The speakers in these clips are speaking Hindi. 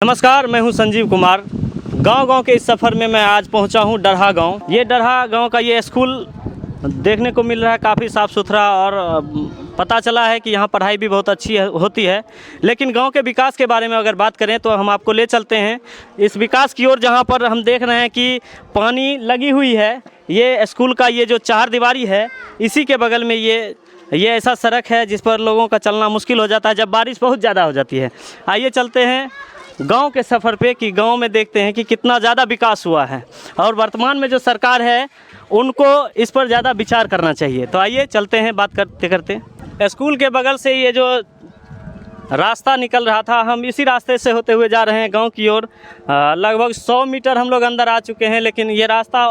नमस्कार, मैं हूं संजीव कुमार। गांव-गांव के इस सफ़र में मैं आज पहुंचा हूं डरहा गांव। ये डरहा गांव का ये स्कूल देखने को मिल रहा है काफ़ी साफ़ सुथरा और पता चला है कि यहां पढ़ाई भी बहुत अच्छी होती है। लेकिन गांव के विकास के बारे में अगर बात करें तो हम आपको ले चलते हैं इस विकास की ओर, जहां पर हम देख रहे हैं कि पानी लगी हुई है। ये स्कूल का ये जो चारदीवारी है, इसी के बगल में ये ऐसा सड़क है जिस पर लोगों का चलना मुश्किल हो जाता है जब बारिश बहुत ज़्यादा हो जाती है। आइए चलते हैं गांव के सफ़र पे कि गांव में देखते हैं कि कितना ज़्यादा विकास हुआ है और वर्तमान में जो सरकार है उनको इस पर ज़्यादा विचार करना चाहिए। तो आइए चलते हैं बात करते करते। स्कूल के बगल से ये जो रास्ता निकल रहा था, हम इसी रास्ते से होते हुए जा रहे हैं गांव की ओर। लगभग 100 मीटर हम लोग अंदर आ चुके हैं, लेकिन ये रास्ता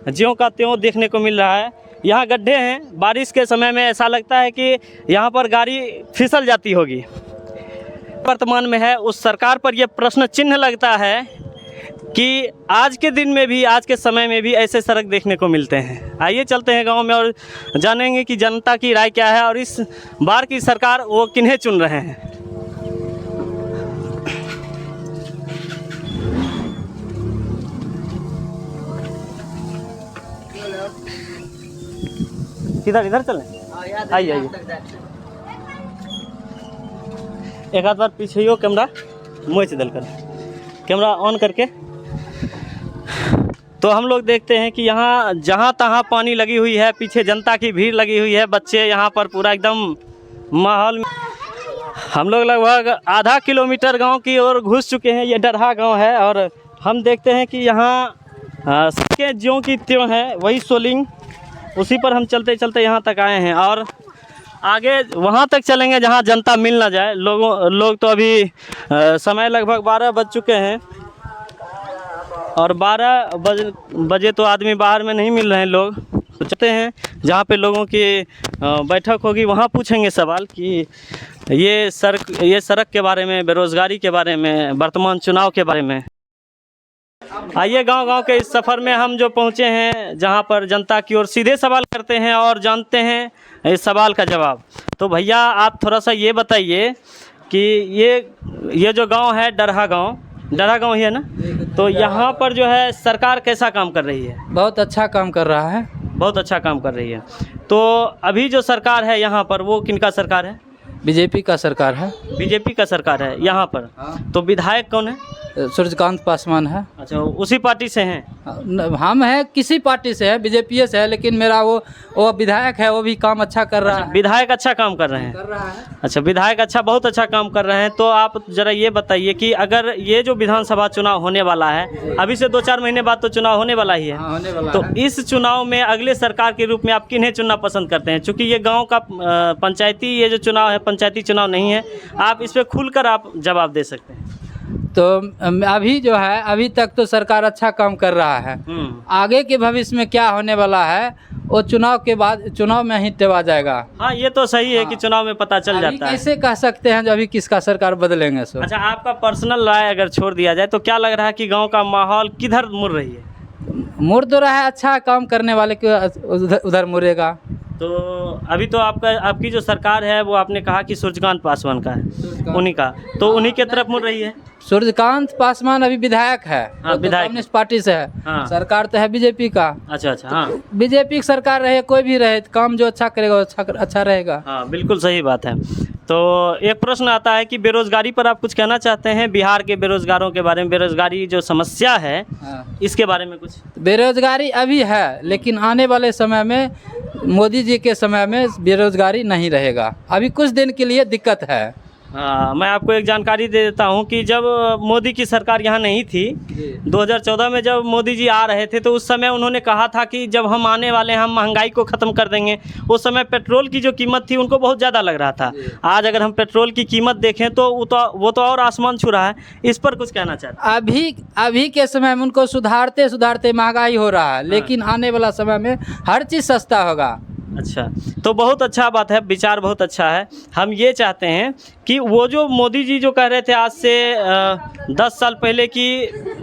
ज्यों का त्यों देखने को मिल रहा है। यहाँ गड्ढे हैं, बारिश के समय में ऐसा लगता है कि यहाँ पर गाड़ी फिसल जाती होगी। वर्तमान में है उस सरकार पर यह प्रश्न चिन्ह लगता है कि आज के दिन में भी, आज के समय में भी ऐसे सड़क देखने को मिलते हैं। आइए चलते हैं गांव में और जानेंगे कि जनता की राय क्या है और इस बार की सरकार वो किन्हें चुन रहे हैं। इधर चलें, आइए एक आध बार पीछे हो कैमरा मोच दल कर कैमरा ऑन करके। तो हम लोग देखते हैं कि यहाँ जहाँ तहाँ पानी लगी हुई है, पीछे जनता की भीड़ लगी हुई है, बच्चे यहाँ पर पूरा एकदम माहौल में। हम लोग लगभग आधा किलोमीटर गांव की ओर घुस चुके हैं। ये डरहा गांव है और हम देखते हैं कि यहाँ सड़कें ज्यों की त्यों हैं, वही सोलिंग, उसी पर हम चलते चलते यहाँ तक आए हैं और आगे वहाँ तक चलेंगे जहाँ जनता मिल ना जाए। लोग तो अभी समय लगभग 12 बज चुके हैं और 12 बजे तो आदमी बाहर में नहीं मिल रहे हैं लोग। तो चलते हैं जहाँ पे लोगों की बैठक होगी, वहाँ पूछेंगे सवाल कि ये सड़क के बारे में, बेरोज़गारी के बारे में, वर्तमान चुनाव के बारे में। आइए गांव-गांव के इस सफ़र में हम जो पहुँचे हैं, जहां पर जनता की ओर सीधे सवाल करते हैं और जानते हैं इस सवाल का जवाब। तो भैया आप थोड़ा सा ये बताइए कि ये जो गांव है डरहा गांव ही है ना, तो यहाँ पर जो है सरकार कैसा काम कर रही है? बहुत अच्छा काम कर रहा है। बहुत अच्छा काम कर रही है। तो अभी जो सरकार है यहाँ पर, वो किनका सरकार है? बीजेपी का सरकार है। बीजेपी का सरकार है यहाँ पर। तो विधायक कौन है? सूर्यकांत पासवान है। अच्छा, उसी पार्टी से हैं? हम हैं किसी पार्टी से है, बीजेपी से है, लेकिन मेरा वो विधायक है, वो भी काम अच्छा कर रहा है। विधायक अच्छा काम कर रहे हैं? अच्छा, विधायक बहुत अच्छा काम कर रहे हैं। तो आप ज़रा ये बताइए कि अगर ये जो विधानसभा चुनाव होने वाला है, अभी से 2-4 महीने बाद तो चुनाव होने वाला ही है। होने वाला तो है। इस चुनाव में अगले सरकार के रूप में आप किन्हें चुनना पसंद करते हैं? चूँकि ये गाँव का पंचायती ये जो चुनाव है, पंचायती चुनाव नहीं है, आप इस पर खुलकर आप जवाब दे सकते हैं। तो अभी जो है, अभी तक तो सरकार अच्छा काम कर रहा है। आगे के भविष्य में क्या होने वाला है वो चुनाव के बाद, चुनाव में ही टेवा जाएगा। हाँ, ये तो सही है कि चुनाव में पता चल जाता है। कैसे कह सकते हैं जो अभी किसका सरकार बदलेंगे सो। अच्छा, आपका पर्सनल राय अगर छोड़ दिया जाए तो क्या लग रहा है कि गाँव का माहौल किधर मुड़ रही है? मुड़ तो रहा है, अच्छा काम करने वाले के उधर मुड़ेगा। तो अभी तो आपकी जो सरकार है वो आपने कहा कि सूर्यकांत पासवान का है, उन्हीं का, तो उन्हीं के तरफ मुड़ रही है। सूर्यकांत पासवान अभी विधायक है। हाँ, विधायक कम्युनिस्ट पार्टी से है। हाँ। सरकार सरकार तो है बीजेपी का। अच्छा, हाँ। बीजेपी की सरकार रहे, कोई भी रहे, काम जो अच्छा करेगा वो अच्छा रहेगा। हाँ, बिल्कुल सही बात है। तो एक प्रश्न आता है कि बेरोजगारी पर आप कुछ कहना चाहते हैं? बिहार के बेरोजगारों के बारे में, बेरोजगारी जो समस्या है, इसके बारे में कुछ? बेरोजगारी अभी है, लेकिन आने वाले समय में, मोदी जी के समय में बेरोजगारी नहीं रहेगा। अभी कुछ दिन के लिए दिक्कत है। हाँ, मैं आपको एक जानकारी दे देता हूँ कि जब मोदी की सरकार यहाँ नहीं थी, 2014 में जब मोदी जी आ रहे थे, तो उस समय उन्होंने कहा था कि जब हम आने वाले हैं, हम महंगाई को ख़त्म कर देंगे। उस समय पेट्रोल की जो कीमत थी उनको बहुत ज़्यादा लग रहा था। आज अगर हम पेट्रोल की कीमत देखें तो वो तो और आसमान छू रहा है। इस पर कुछ कहना चाहते हैं? अभी के समय में उनको सुधारते महंगाई हो रहा है, लेकिन आने वाला समय में हर चीज़ सस्ता होगा। अच्छा, तो बहुत अच्छा बात है, विचार बहुत अच्छा है। हम ये चाहते हैं कि वो जो मोदी जी जो कह रहे थे आज से 10 साल पहले कि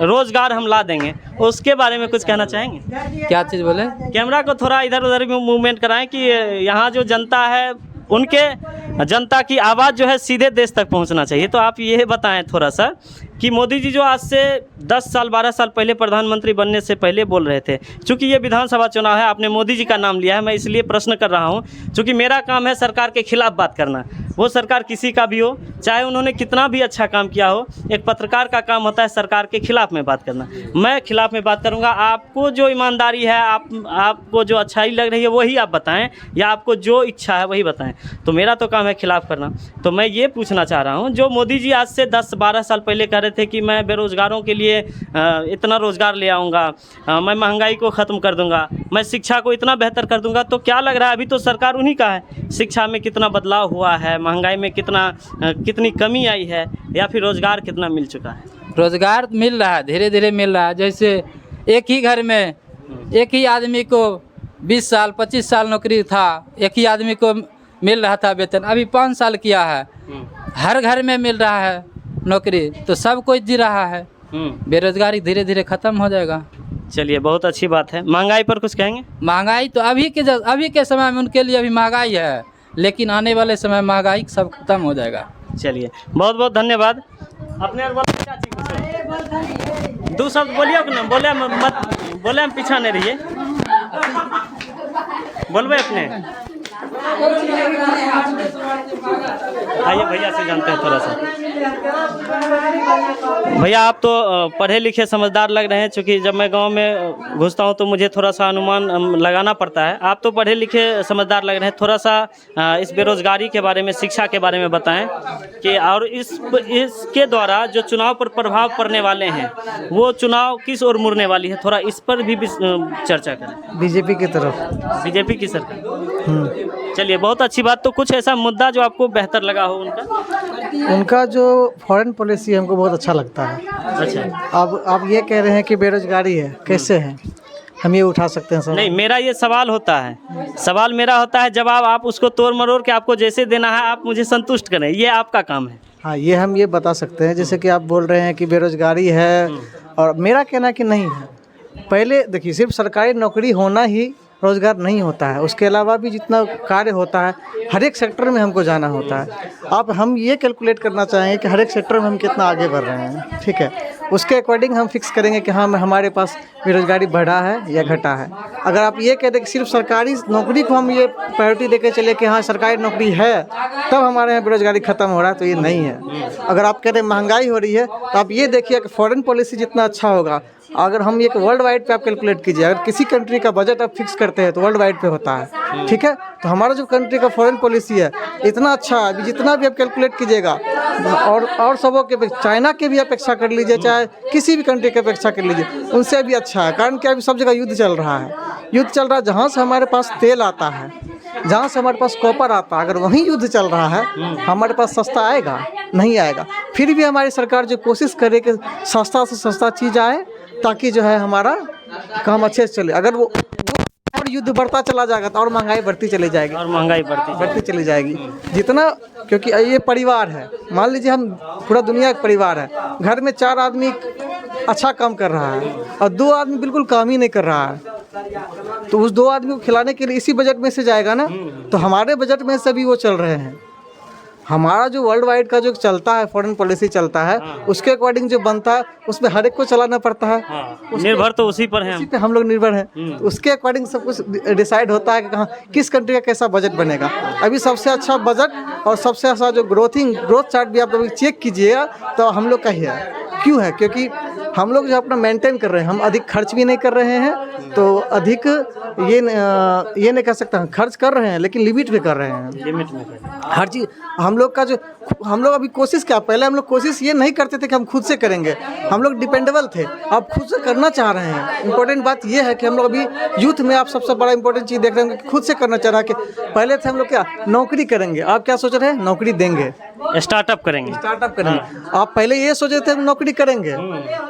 रोज़गार हम ला देंगे, उसके बारे में कुछ कहना चाहेंगे? क्या चीज़ बोले? कैमरा को थोड़ा इधर उधर भी मूवमेंट कराएं कि यहाँ जो जनता है उनके जनता की आवाज़ जो है सीधे देश तक पहुंचना चाहिए। तो आप ये बताएं थोड़ा सा कि मोदी जी जो आज से 10 साल 12 साल पहले प्रधानमंत्री बनने से पहले बोल रहे थे, चूँकि ये विधानसभा चुनाव है, आपने मोदी जी का नाम लिया है, मैं इसलिए प्रश्न कर रहा हूँ चूँकि मेरा काम है सरकार के खिलाफ बात करना। वो सरकार किसी का भी हो, चाहे उन्होंने कितना भी अच्छा काम किया हो, एक पत्रकार का काम होता है सरकार के खिलाफ में बात करना। मैं खिलाफ में बात करूँगा। आपको जो ईमानदारी है, आपको जो अच्छाई लग रही है वही आप बताएं, या आपको जो इच्छा है वही बताएं। तो मेरा तो काम है खिलाफ करना। तो मैं ये पूछना चाह रहा हूँ, जो मोदी जी आज से 10-12 साल पहले कह रहे थे कि मैं बेरोज़गारों के लिए इतना रोज़गार ले आऊँगा, मैं महंगाई को ख़त्म कर दूँगा, मैं शिक्षा को इतना बेहतर कर दूँगा, तो क्या लग रहा है अभी तो सरकार उन्हीं का है। शिक्षा में कितना बदलाव हुआ है, महंगाई में कितनी कमी आई है, या फिर रोज़गार कितना मिल चुका है? रोज़गार मिल रहा है, धीरे धीरे मिल रहा है। जैसे एक ही घर में एक ही आदमी को 20 साल 25 साल नौकरी था, एक ही आदमी को मिल रहा था वेतन, अभी 5 साल किया है, हर घर में मिल रहा है नौकरी, तो सब कोई जी रहा है। बेरोजगारी धीरे धीरे ख़त्म हो जाएगा। चलिए, बहुत अच्छी बात है। महंगाई पर कुछ कहेंगे? महंगाई तो अभी के समय में उनके लिए अभी महंगाई है, लेकिन आने वाले समय महंगाई सब खत्म हो जाएगा। चलिए, बहुत बहुत धन्यवाद। अपने दो शब्द बोलिए अपने, बोले मत बोले, हम पीछा नहीं रहिए, बोलबे अपने। आइए भैया से जानते हैं थोड़ा सा। भैया, आप तो पढ़े लिखे समझदार लग रहे हैं, क्योंकि जब मैं गांव में घुसता हूं तो मुझे थोड़ा सा अनुमान लगाना पड़ता है। आप तो पढ़े लिखे समझदार लग रहे हैं, थोड़ा सा इस बेरोजगारी के बारे में, शिक्षा के बारे में बताएं कि, और इसके द्वारा जो चुनाव पर प्रभाव पड़ने वाले हैं, वो चुनाव किस ओर मुड़ने वाली है, थोड़ा इस पर भी चर्चा करें। बीजेपी की तरफ। बीजेपी की सरकार। चलिए, बहुत अच्छी बात। तो कुछ ऐसा मुद्दा जो आपको बेहतर लगा हो उनका जो फॉरेन पॉलिसी हमको बहुत अच्छा लगता है। अच्छा, अब आप ये कह रहे हैं कि बेरोजगारी है, कैसे है, हम ये उठा सकते हैं सर? नहीं, मेरा ये सवाल होता है, सवाल मेरा होता है, जब आप उसको तोड़ मरोड़ के आपको जैसे देना है आप मुझे संतुष्ट करें, ये आपका काम है। हाँ, ये हम ये बता सकते हैं, जैसे कि आप बोल रहे हैं कि बेरोजगारी है, और मेरा कहना कि नहीं है। पहले देखिए, सिर्फ सरकारी नौकरी होना ही रोज़गार नहीं होता है, उसके अलावा भी जितना कार्य होता है हर एक सेक्टर में हमको जाना होता है। अब हम ये कैलकुलेट करना चाहेंगे कि हर एक सेक्टर में हम कितना आगे बढ़ रहे हैं, ठीक है, उसके अकॉर्डिंग हम फिक्स करेंगे कि हाँ, हमारे पास बेरोजगारी बढ़ा है या घटा है। अगर आप ये कह दें कि सिर्फ सरकारी नौकरी को हम ये प्रायोरिटी देके चले कि हाँ सरकारी नौकरी है तब हमारे यहाँ बेरोजगारी खत्म हो रहा है, तो ये नहीं है। अगर आप कह रहे हैं महंगाई हो रही है, तो आप ये देखिए कि फॉरेन पॉलिसी जितना अच्छा होगा, अगर हम एक वर्ल्ड वाइड पे आप कैलकुलेट कीजिए, अगर किसी कंट्री का बजट आप फिक्स करते हैं तो वर्ल्ड वाइड पे होता है, ठीक है। तो हमारा जो कंट्री का फॉरेन पॉलिसी है इतना अच्छा है, अभी जितना भी आप कैलकुलेट कीजिएगा, और सबों के, चाइना के भी अपेक्षा कर लीजिए, चाहे किसी भी कंट्री की अपेक्षा कर लीजिए, उनसे भी अच्छा है। कारण क्या, अभी सब जगह युद्ध चल रहा है, युद्ध चल रहा है, जहाँ से हमारे पास तेल आता है, जहाँ से हमारे पास कॉपर आता है, अगर वहीं युद्ध चल रहा है, हमारे पास सस्ता आएगा? नहीं आएगा। फिर भी हमारी सरकार जो कोशिश करे कि सस्ता से सस्ता चीज़ आए, ताकि जो है हमारा काम अच्छे से चले। अगर वो और युद्ध बढ़ता चला जाएगा तो और महंगाई बढ़ती चली जाएगी, और महंगाई बढ़ती चली जाएगी जितना, क्योंकि ये परिवार है, मान लीजिए हम पूरा दुनिया का परिवार है, घर में 4 आदमी अच्छा काम कर रहा है और 2 आदमी बिल्कुल काम ही नहीं कर रहा है, तो उस 2 आदमी को खिलाने के लिए इसी बजट में से जाएगा ना। तो हमारे बजट में से भी वो चल रहे हैं। हमारा जो वर्ल्ड वाइड का जो चलता है, फॉरेन पॉलिसी चलता है, उसके अकॉर्डिंग जो बनता है उसमें हर एक को चलाना पड़ता है। निर्भर तो उसी पर है, उसी पे हम लोग निर्भर हैं। तो उसके अकॉर्डिंग सब कुछ डिसाइड होता है कि कहाँ किस कंट्री का कैसा बजट बनेगा। अभी सबसे अच्छा बजट और सबसे अच्छा जो ग्रोथ चार्ट भी आप लोग चेक कीजिएगा तो हम लोग का ही है। क्यों है? क्योंकि हम लोग जो अपना मेंटेन कर रहे हैं, हम अधिक खर्च भी नहीं कर रहे हैं, तो अधिक ये नहीं कह सकता, हम खर्च कर रहे हैं लेकिन लिमिट में कर रहे हैं, लिमिट में हर चीज़। हम लोग अभी कोशिश क्या, पहले हम लोग कोशिश ये नहीं करते थे कि हम खुद से करेंगे, हम लोग डिपेंडेबल थे, अब खुद से करना चाह रहे हैं। इंपॉर्टेंट बात ये है कि हम लोग अभी यूथ में आप सबसे बड़ा इंपॉर्टेंट चीज़ देख रहे हैं कि खुद से करना चाह रहा है। कि पहले थे हम लोग क्या नौकरी करेंगे, आप क्या सोच रहे हैं? नौकरी देंगे, स्टार्टअप करेंगे। आप पहले ये सोच रहे थे हम नौकरी करेंगे,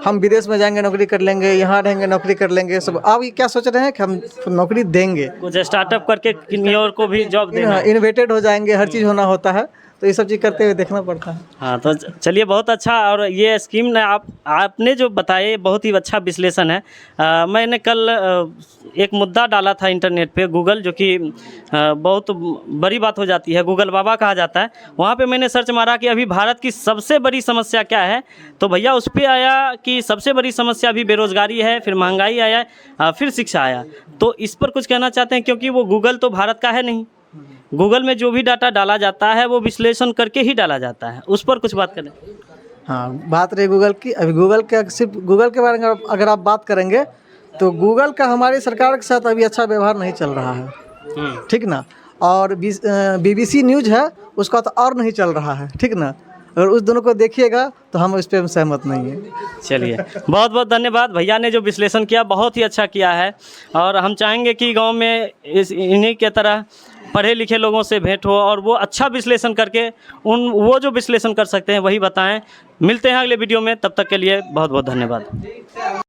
हम विदेश में जाएंगे नौकरी कर लेंगे, यहाँ रहेंगे नौकरी कर लेंगे सब। आप ये क्या सोच रहे हैं कि हम नौकरी देंगे, कुछ स्टार्टअप करके किन्हीं और को भी जॉब देना, इन्वेटेड हो जाएंगे, हर चीज़ होना होता है। तो ये सब चीज़ करते हुए देखना पड़ता है। हाँ, तो चलिए बहुत अच्छा। और ये स्कीम ने आपने जो बताए बहुत ही अच्छा विश्लेषण है। मैंने कल एक मुद्दा डाला था इंटरनेट पे, गूगल, जो कि बहुत बड़ी बात हो जाती है, गूगल बाबा कहा जाता है। वहाँ पे मैंने सर्च मारा कि अभी भारत की सबसे बड़ी समस्या क्या है, तो भैया उस पर आया कि सबसे बड़ी समस्या अभी बेरोज़गारी है, फिर महंगाई आया, फिर शिक्षा आया। तो इस पर कुछ कहना चाहते हैं, क्योंकि वो गूगल तो भारत का है नहीं, गूगल में जो भी डाटा डाला जाता है वो विश्लेषण करके ही डाला जाता है, उस पर कुछ बात करें। हाँ, बात रही गूगल की। अभी गूगल के, सिर्फ गूगल के बारे में अगर आप बात करेंगे तो गूगल का हमारी सरकार के साथ अभी अच्छा व्यवहार नहीं चल रहा है, ठीक ना। और BBC न्यूज़ है, उसका तो और नहीं चल रहा है, ठीक ना। अगर उस दोनों को देखिएगा तो हम इस पर सहमत नहीं हैं। चलिए बहुत बहुत धन्यवाद। भैया ने जो विश्लेषण किया बहुत ही अच्छा किया है, और हम चाहेंगे कि गांव में इन्हीं के तरह पढ़े लिखे लोगों से भेंट हो और वो अच्छा विश्लेषण करके वो जो विश्लेषण कर सकते हैं वही बताएं। मिलते हैं अगले वीडियो में, तब तक के लिए बहुत बहुत धन्यवाद।